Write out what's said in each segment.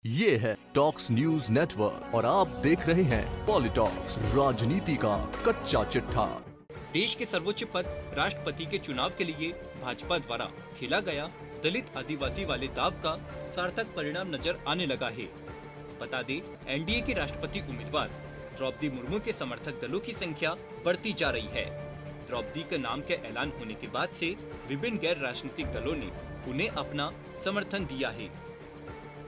ये है talks news network और आप देख रहे हैं पॉलिटॉक्स, राजनीति का कच्चा चिट्ठा। देश के सर्वोच्च पद राष्ट्रपति के चुनाव के लिए भाजपा द्वारा खेला गया दलित आदिवासी वाले दाव का सार्थक परिणाम नजर आने लगा है। बता दें, एनडीए की राष्ट्रपति उम्मीदवार द्रौपदी मुर्मू के समर्थक दलों की संख्या बढ़ती जा रही है। द्रौपदी के नाम के ऐलान होने के बाद से विभिन्न गैर राजनीतिक दलों ने उन्हें अपना समर्थन दिया है।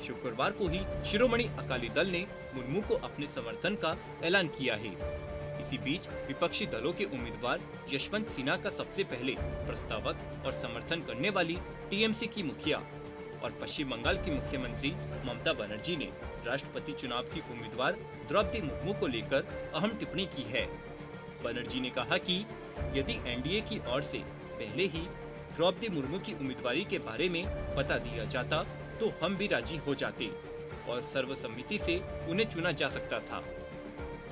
शुक्रवार को ही शिरोमणि अकाली दल ने मुर्मू को अपने समर्थन का ऐलान किया है। इसी बीच विपक्षी दलों के उम्मीदवार यशवंत सिन्हा का सबसे पहले प्रस्तावक और समर्थन करने वाली टीएमसी की मुखिया और पश्चिम बंगाल की मुख्यमंत्री ममता बनर्जी ने राष्ट्रपति चुनाव की उम्मीदवार द्रौपदी मुर्मू को लेकर अहम टिप्पणी की है। बनर्जी ने कहा कि यदि एनडीए की ओर से पहले ही द्रौपदी मुर्मू की उम्मीदवारी के बारे में बता दिया जाता तो हम भी राजी हो जाते और सर्वसम्मति से उन्हें चुना जा सकता था।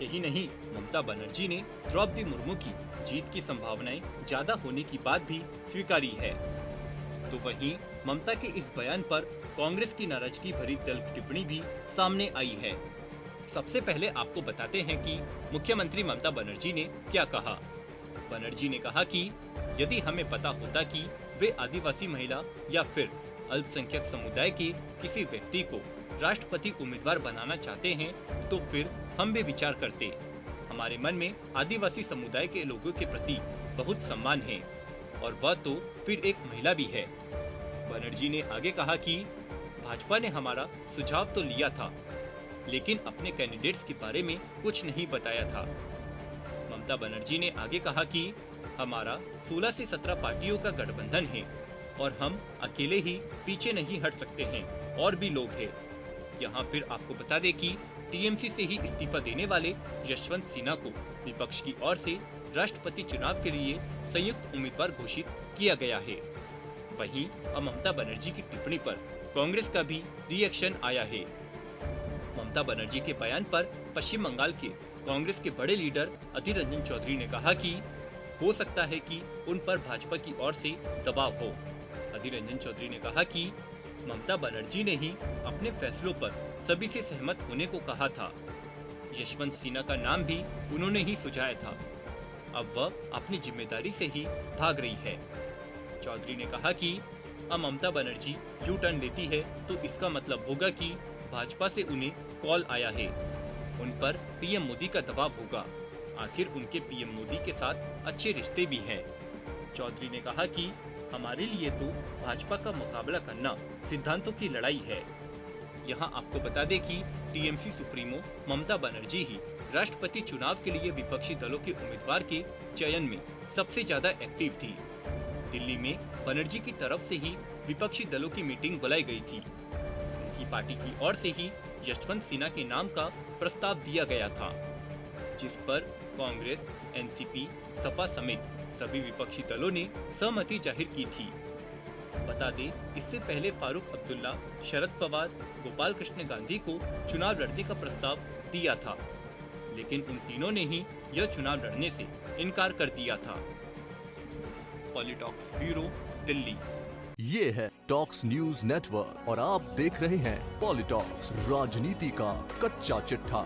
यही नहीं, ममता बनर्जी ने द्रौपदी मुर्मू की जीत की संभावनाएं ज्यादा होने की बात भी स्वीकारी है। तो वहीं ममता के इस बयान पर कांग्रेस की नाराजगी भरी तल्ख टिप्पणी भी सामने आई है। सबसे पहले आपको बताते हैं कि मुख्यमंत्री ममता बनर्जी ने क्या कहा। बनर्जी ने कहा कि यदि हमें पता होता कि वे आदिवासी महिला या फिर अल्पसंख्यक समुदाय के किसी व्यक्ति को राष्ट्रपति उम्मीदवार बनाना चाहते हैं तो फिर हम भी विचार करते। हमारे मन में आदिवासी समुदाय के लोगों के प्रति बहुत सम्मान है और वह तो फिर एक महिला भी है। बनर्जी ने आगे कहा कि भाजपा ने हमारा सुझाव तो लिया था लेकिन अपने कैंडिडेट्स के बारे में कुछ नहीं बताया था। ममता बनर्जी ने आगे कहा कि हमारा 16 से 17 पार्टियों का गठबंधन है और हम अकेले ही पीछे नहीं हट सकते हैं, और भी लोग हैं। यहाँ फिर आपको बता दें कि टीएमसी से ही इस्तीफा देने वाले यशवंत सिन्हा को विपक्ष की ओर से राष्ट्रपति चुनाव के लिए संयुक्त उम्मीदवार घोषित किया गया है। वहीं अब ममता बनर्जी की टिप्पणी पर कांग्रेस का भी रिएक्शन आया है। ममता बनर्जी के बयान पर पश्चिम बंगाल के कांग्रेस के बड़े लीडर अधीर रंजन चौधरी ने कहा कि हो सकता है कि उन पर भाजपा की ओर से दबाव हो। अधीर रंजन चौधरी ने कहा कि ममता बनर्जी ने ही अपने फैसलों पर सभी से सहमत होने को कहा था। यशवंत सिन्हा का नाम भी उन्होंने ही सुझाया था। अब वह अपनी जिम्मेदारी से ही भाग रही है। चौधरी ने कहा कि अब ममता बनर्जी यू टर्न लेती है तो इसका मतलब होगा कि भाजपा से उन्हें कॉल आया है। उन पर पीएम मोदी का दबाव होगा। आखिर उनके पीएम मोदी के साथ अच्छे रिश्ते भी हैं। चौधरी ने कहा कि हमारे लिए तो भाजपा का मुकाबला करना सिद्धांतों की लड़ाई है। यहाँ आपको बता दें कि टीएमसी सुप्रीमो ममता बनर्जी ही राष्ट्रपति चुनाव के लिए विपक्षी दलों के उम्मीदवार के चयन में सबसे ज्यादा एक्टिव थी। दिल्ली में बनर्जी की तरफ से ही विपक्षी दलों की मीटिंग बुलाई गई थी। उनकी पार्टी की ओर से ही यशवंत सिन्हा के नाम का प्रस्ताव दिया गया था, जिस पर कांग्रेस, एनसीपी, सपा समेत सभी विपक्षी दलों ने सहमति जाहिर की थी। बता दें, इससे पहले फारूक अब्दुल्ला, शरद पवार, गोपाल कृष्ण गांधी को चुनाव लड़ने का प्रस्ताव दिया था, लेकिन उन तीनों ने ही यह चुनाव लड़ने से इनकार कर दिया था। पॉलिटॉक्स ब्यूरो, दिल्ली। ये है टॉक्स न्यूज नेटवर्क और आप देख रहे हैं पॉलिटॉक्स, राजनीति का कच्चा चिट्ठा।